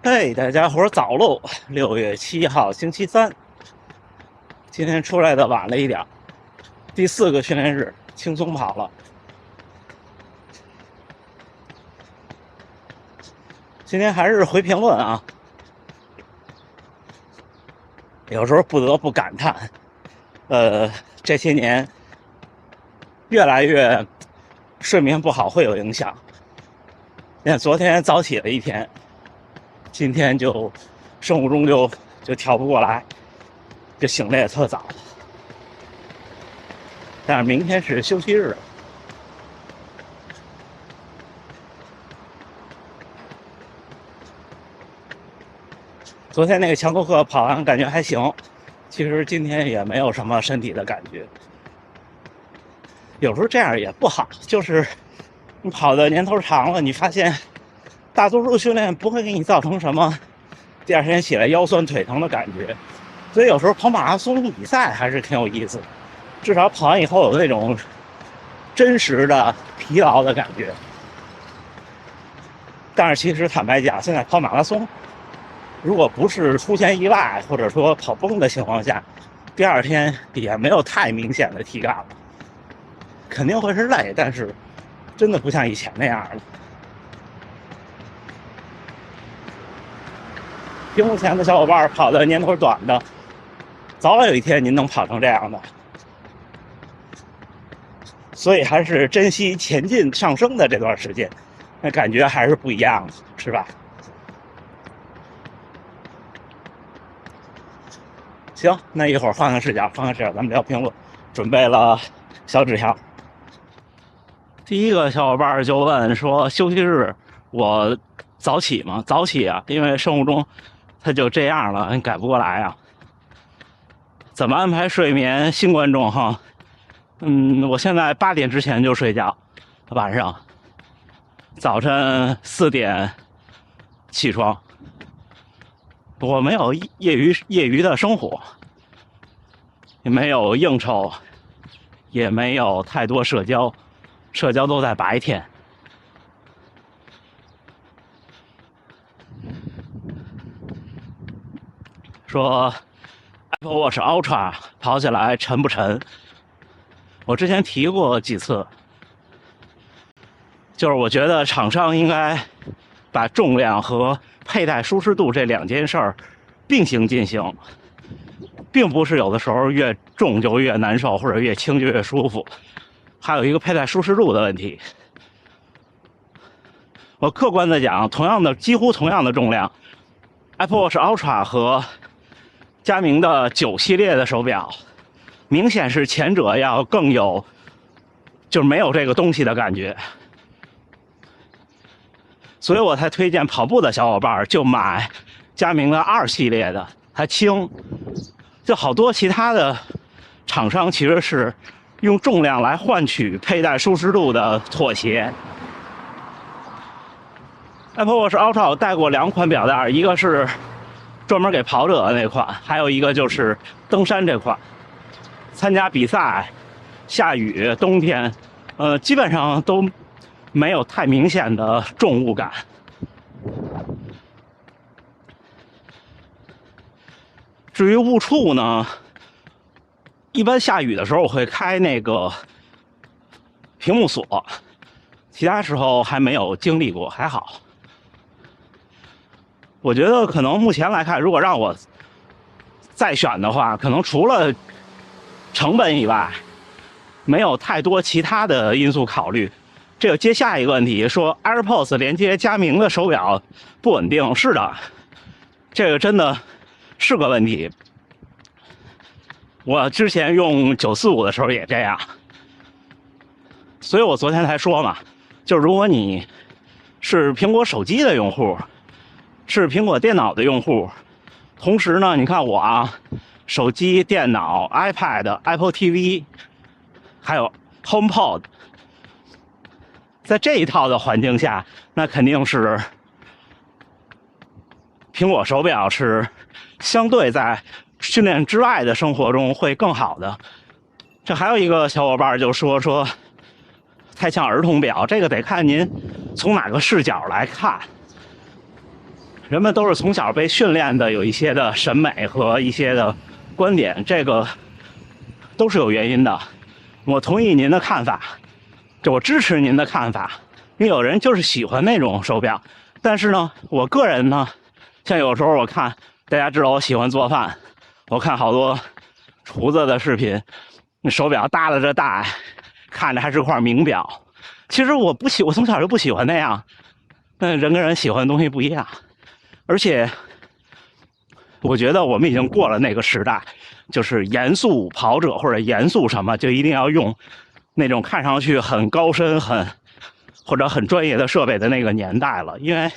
嘿，大家伙早喽！6月7号，星期三，今天出来的晚了一点，第4个训练日，轻松跑了。今天还是回评论啊，有时候不得不感叹，这些年越来越睡眠不好会有影响。你看昨天早起了一天，今天就生物钟就调不过来，就醒得也特早。但是明天是休息日，昨天那个强度课跑完感觉还行，其实今天也没有什么身体的感觉。有时候这样也不好，就是你跑的年头长了，你发现大多数训练不会给你造成什么第二天起来腰酸腿疼的感觉，所以有时候跑马拉松比赛还是挺有意思的，至少跑完以后有那种真实的疲劳的感觉。但是其实坦白讲，现在跑马拉松，如果不是出现意外或者说跑崩的情况下，第二天也没有太明显的体感了，肯定会是累，但是真的不像以前那样了。屏幕前的小伙伴跑的年头短的，早晚有一天您能跑成这样的，所以还是珍惜前进上升的这段时间，那感觉还是不一样的，是吧？行，那一会儿换个视角，咱们聊评论，准备了小纸条。第一个小伙伴就问说，休息日我早起吗？早起啊，因为生物钟它就这样了，你改不过来啊。怎么安排睡眠？新观众哈，我现在8点之前就睡觉，晚上，早晨4点起床。我没有业余的生活，也没有应酬，也没有太多社交都在白天。说 Apple Watch Ultra 跑起来沉不沉？我之前提过几次，就是我觉得厂商应该把重量和佩戴舒适度这2件事儿并行进行，并不是有的时候越重就越难受，或者越轻就越舒服，还有一个佩戴舒适度的问题。我客观的讲，几乎同样的重量 ，Apple Watch Ultra 和佳明的9系列的手表，明显是前者要更有，就是没有这个东西的感觉。所以我才推荐跑步的小伙伴就买佳明的2系列的，它轻。就好多其他的厂商其实是用重量来换取佩戴舒适度的妥协。Apple Watch Ultra 我带过2款表带，一个是专门给跑者的那款，还有一个就是登山这款。参加比赛，下雨、冬天，基本上都没有太明显的重物感。至于误触呢，一般下雨的时候我会开那个屏幕锁，其他时候还没有经历过，还好。我觉得可能目前来看，如果让我再选的话，可能除了成本以外，没有太多其他的因素考虑。这个接下一个问题，说 AirPods 连接佳明的手表不稳定，是的，这个真的是个问题。我之前用945的时候也这样，所以我昨天才说嘛，就是如果你是苹果手机的用户，是苹果电脑的用户，同时呢，你看我啊，手机、电脑、iPad、Apple TV， 还有 HomePod， 在这一套的环境下，那肯定是苹果手表是相对在训练之外的生活中会更好的。这还有一个小伙伴就说太像儿童表，这个得看您从哪个视角来看。人们都是从小被训练的有一些的审美和一些的观点，这个都是有原因的。我同意您的看法，我支持您的看法，因为有人就是喜欢那种手表。但是呢，我个人呢，像有时候我看大家知道我喜欢做饭，我看好多厨子的视频，手表耷拉着戴，看着还是块名表。其实我从小就不喜欢那样。人跟人喜欢的东西不一样，而且我觉得我们已经过了那个时代，就是严肃跑者或者严肃什么就一定要用那种看上去很高深或者很专业的设备的那个年代了。因为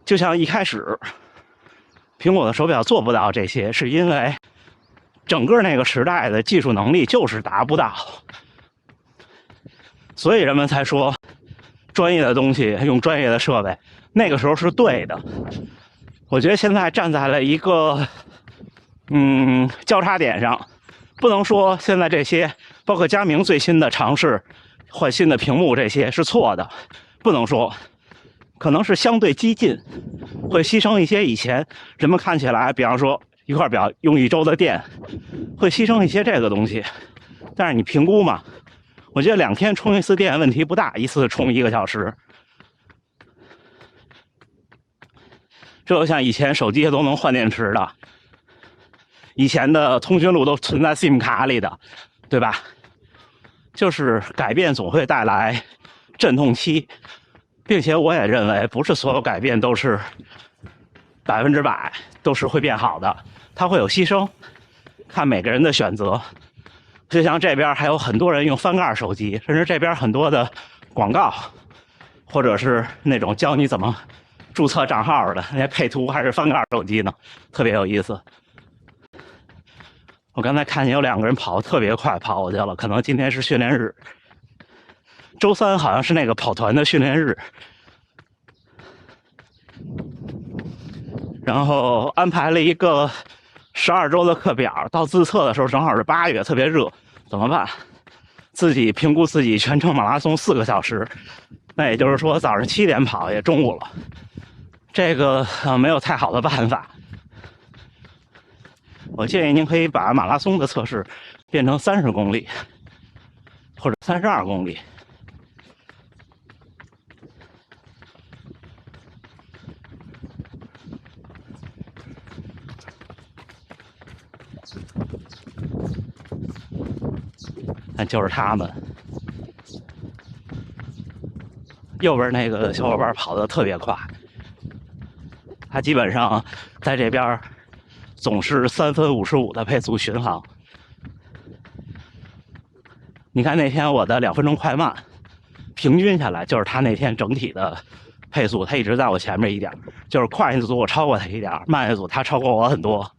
就像一开始苹果的手表做不到这些，是因为整个那个时代的技术能力就是达不到，所以人们才说专业的东西用专业的设备，那个时候是对的。我觉得现在站在了一个交叉点上，不能说现在这些包括佳明最新的尝试换新的屏幕这些是错的，不能说，可能是相对激进，会牺牲一些以前人们看起来，比方说一块表用1周的电，会牺牲一些这个东西。但是你评估嘛，我觉得2天充一次电问题不大，一次充1个小时。这就像以前手机都能换电池的，以前的通讯录都存在 SIM 卡里的，对吧？就是改变总会带来阵痛期，并且我也认为不是所有改变都是100%都是会变好的，它会有牺牲，看每个人的选择。就像这边还有很多人用翻盖手机，甚至这边很多的广告，或者是那种教你怎么注册账号的那些配图还是翻盖手机呢，特别有意思。我刚才看见有2个人跑得特别快跑过去了，可能今天是训练日，周3好像是那个跑团的训练日，然后安排了一个12周的课表，到自测的时候正好是8月，特别热，怎么办？自己评估自己全程马拉松4个小时，那也就是说早上7点跑也中午了，这个没有太好的办法。我建议您可以把马拉松的测试变成30公里或者32公里。那就是他们。右边那个小伙伴跑得特别快，他基本上在这边总是3分55的配速巡航。你看那天我的2分钟快慢，平均下来就是他那天整体的配速，他一直在我前面一点，就是快一组我超过他一点，慢一组他超过我很多。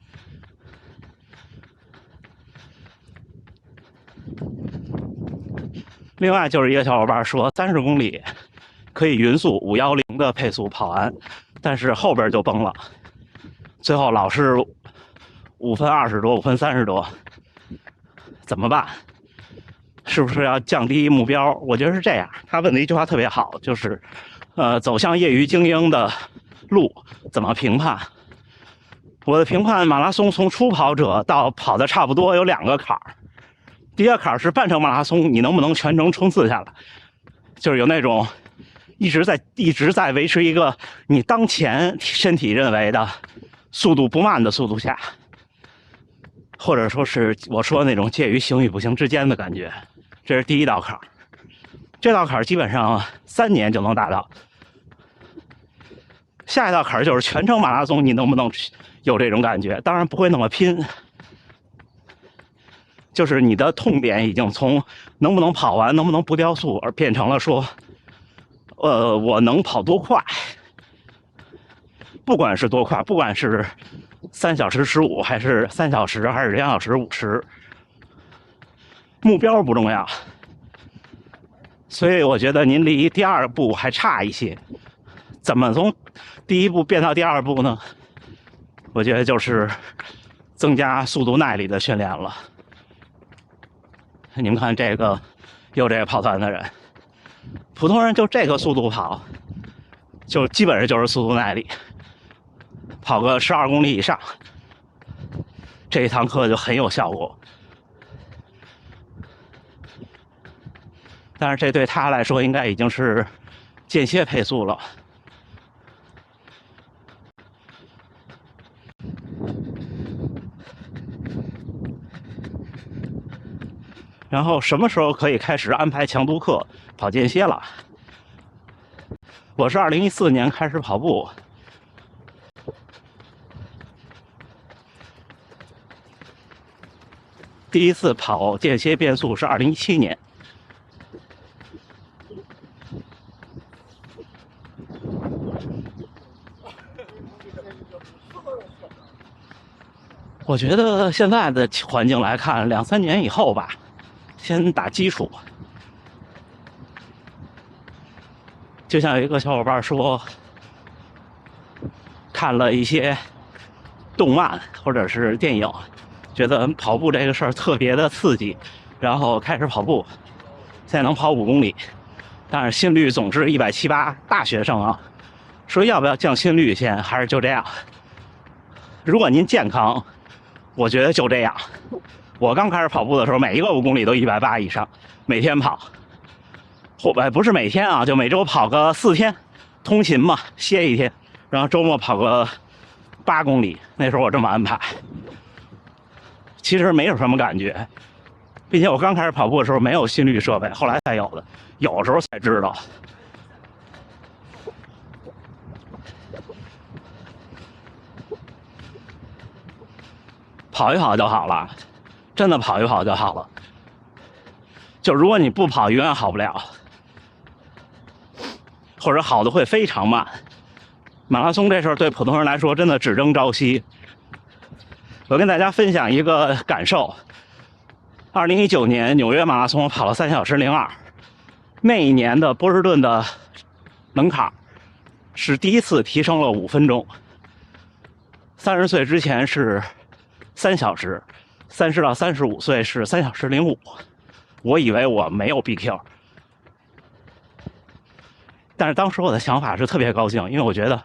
另外就是一个小伙伴说30公里可以匀速510的配速跑完，但是后边就崩了，最后老是5分20多5分30多，怎么办？是不是要降低目标？我觉得是这样。他问的一句话特别好，就是走向业余精英的路怎么评判？我的评判马拉松从初跑者到跑的差不多有2个坎儿。第一个坎儿是半程马拉松，你能不能全程冲刺下来？就是有那种一直在维持一个你当前身体认为的速度不慢的速度下，或者说是我说那种介于行与不行之间的感觉，这是第一道坎儿。这道坎儿基本上3年就能达到。下一道坎儿就是全程马拉松，你能不能有这种感觉？当然不会那么拼。就是你的痛点已经从能不能跑完、能不能不掉速，而变成了说，我能跑多快？不管是多快，不管是3小时15，还是3小时，还是2小时50，目标不重要。所以我觉得您离第2步还差一些。怎么从第1步变到第2步呢？我觉得就是增加速度耐力的训练了。你们看这个，有这个跑团的人，普通人就这个速度跑，就基本上就是速度耐力。跑个12公里以上，这一堂课就很有效果。但是这对他来说应该已经是间歇配速了。然后什么时候可以开始安排强度课跑间歇了？我是2014年开始跑步，第一次跑间歇变速是2017年。我觉得现在的环境来看，2、3年以后吧，先打基础。就像有一个小伙伴说，看了一些动漫或者是电影，觉得跑步这个事儿特别的刺激，然后开始跑步，现在能跑5公里，但是心率总是170-180，大学生啊，说要不要降心率先，还是就这样？如果您健康，我觉得就这样。我刚开始跑步的时候，每一个5公里都180以上，每天跑。不是每天啊，就每周跑个4天，通勤嘛，歇1天，然后周末跑个8公里。那时候我这么安排，其实没有什么感觉，并且我刚开始跑步的时候没有心率设备，后来才有的，有时候才知道。跑一跑就好了，真的跑一跑就好了。就如果你不跑，永远好不了，或者好的会非常慢。马拉松这事儿对普通人来说真的只争朝夕。我跟大家分享一个感受：2019年纽约马拉松我跑了3小时02，那一年的波士顿的门槛是第一次提升了5分钟。30岁之前是3小时，30到35岁是3小时05。我以为我没有 BQ， 但是当时我的想法是特别高兴，因为我觉得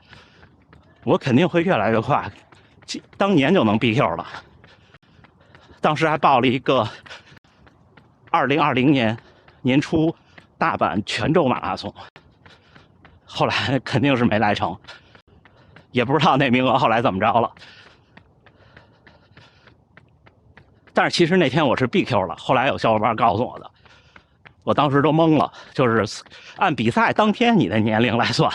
我肯定会越来越快，当年就能 BQ 了。当时还报了一个2020年年初大阪全州马拉松，后来肯定是没来成，也不知道那名额后来怎么着了。但是其实那天我是 BQ 了，后来有小伙伴告诉我的，我当时都懵了，就是按比赛当天你的年龄来算。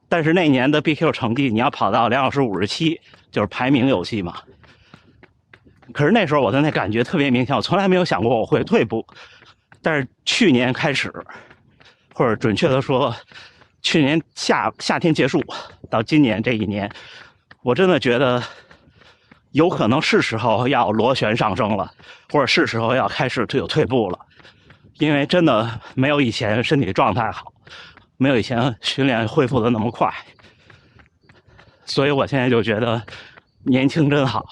但是那年的 BQ 成绩，你要跑到2小时57，就是排名游戏嘛。可是那时候我的那感觉特别明显，我从来没有想过我会退步。但是去年开始，或者准确的说，去年夏天结束到今年这一年，我真的觉得有可能是时候要螺旋上升了，或者是时候要开始有退步了，因为真的没有以前身体状态好，没有以前训练恢复的那么快，所以我现在就觉得年轻真好，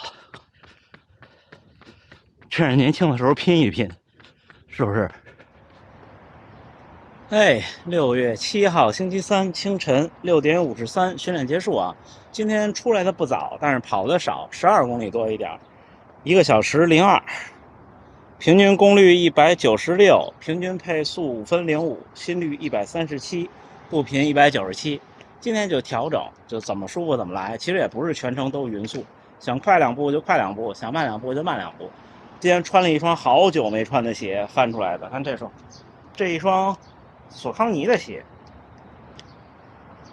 趁着年轻的时候拼一拼，是不是？哎，6月7号星期三清晨6点53，训练结束啊。今天出来的不早，但是跑的少，12公里多一点，1个小时02，平均功率196，平均配速5分05，心率137，步频197。今天就调整，就怎么舒服怎么来。其实也不是全程都匀速，想快2步就快2步，想慢2步就慢2步。今天穿了一双好久没穿的鞋，翻出来的，看这一双索康尼的鞋，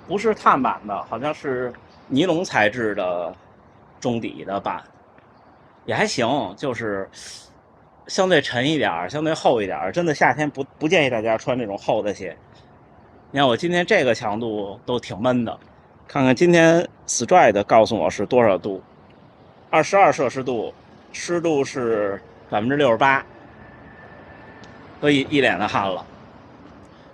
不是碳板的，好像是尼龙材质的中底的板，也还行，就是相对沉一点，相对厚一点。真的夏天不建议大家穿这种厚的鞋。你看我今天这个强度都挺闷的，看看今天 Stride 告诉我是多少度，22摄氏度，湿度是68%，都一脸的汗了。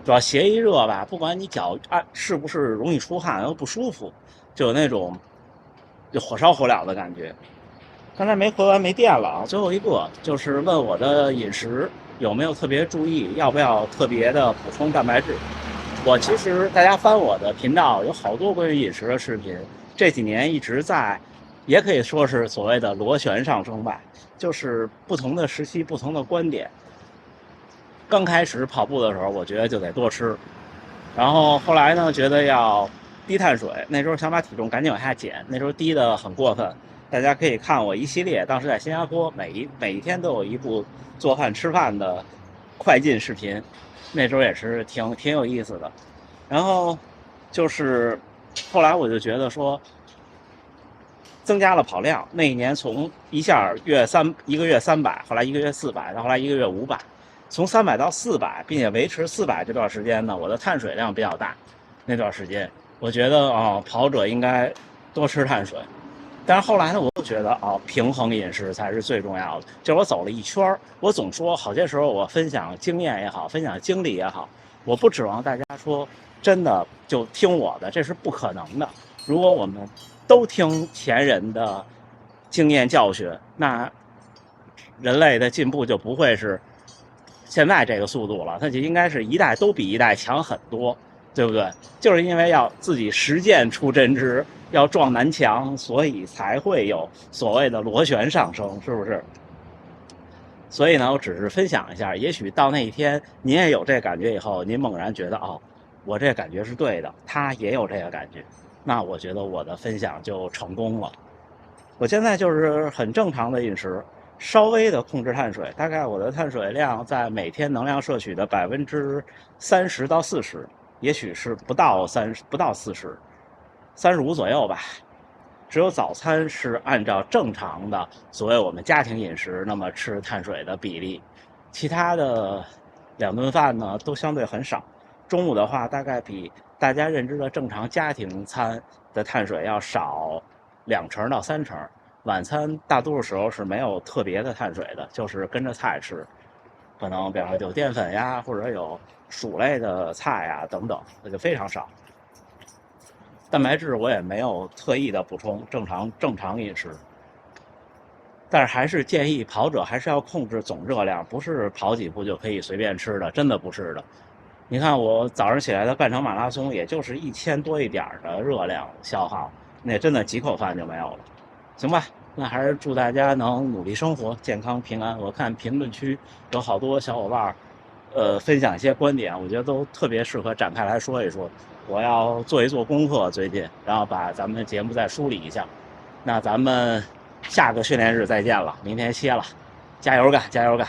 主要鞋一热吧，不管你脚是不是容易出汗，又不舒服，就有那种就火烧火燎的感觉。刚才没回完没电了啊，最后一个就是问我的饮食有没有特别注意，要不要特别的补充蛋白质。我其实大家翻我的频道，有好多关于饮食的视频，这几年一直在，也可以说是所谓的螺旋上升吧，就是不同的时期、不同的观点。刚开始跑步的时候，我觉得就得多吃，然后后来呢，觉得要低碳水，那时候想把体重赶紧往下减，那时候低的很过分。大家可以看我一系列，当时在新加坡，每一天都有一部做饭吃饭的快进视频，那时候也是挺有意思的。然后就是后来我就觉得说，增加了跑量，那一年从一下一个月300，后来一个月400，到后来一个月500，从300到400，并且维持400这段时间呢，我的碳水量比较大。那段时间，我觉得跑者应该多吃碳水。但是后来呢，我又觉得平衡饮食才是最重要的。就我走了一圈，我总说好些时候我分享经验也好，分享经历也好，我不指望大家说真的就听我的，这是不可能的。如果我们都听前人的经验教训，那人类的进步就不会是现在这个速度了，它就应该是一代都比一代强很多，对不对？就是因为要自己实践出真知，要撞南墙，所以才会有所谓的螺旋上升，是不是？所以呢，我只是分享一下，也许到那一天您也有这感觉以后，您猛然觉得我这感觉是对的，他也有这个感觉，那我觉得我的分享就成功了。我现在就是很正常的饮食，稍微的控制碳水，大概我的碳水量在每天能量摄取的30%到40%，也许是不到40%，35左右吧。只有早餐是按照正常的所谓我们家庭饮食那么吃碳水的比例，其他的2顿饭呢都相对很少。中午的话，大概比大家认知的正常家庭餐的碳水要少2成到3成。晚餐大多数时候是没有特别的碳水的，就是跟着菜吃，可能比方说有淀粉呀，或者有薯类的菜呀等等，那就非常少。蛋白质我也没有特意的补充，正常饮食。但是还是建议跑者还是要控制总热量，不是跑几步就可以随便吃的，真的不是的。你看我早上起来的半程马拉松，也就是1000多一点的热量消耗，那真的几口饭就没有了。行吧，那还是祝大家能努力生活，健康平安。我看评论区有好多小伙伴分享一些观点，我觉得都特别适合展开来说一说。我要做一做功课，最近，然后把咱们的节目再梳理一下。那咱们下个训练日再见了，明天歇了，加油干，加油干！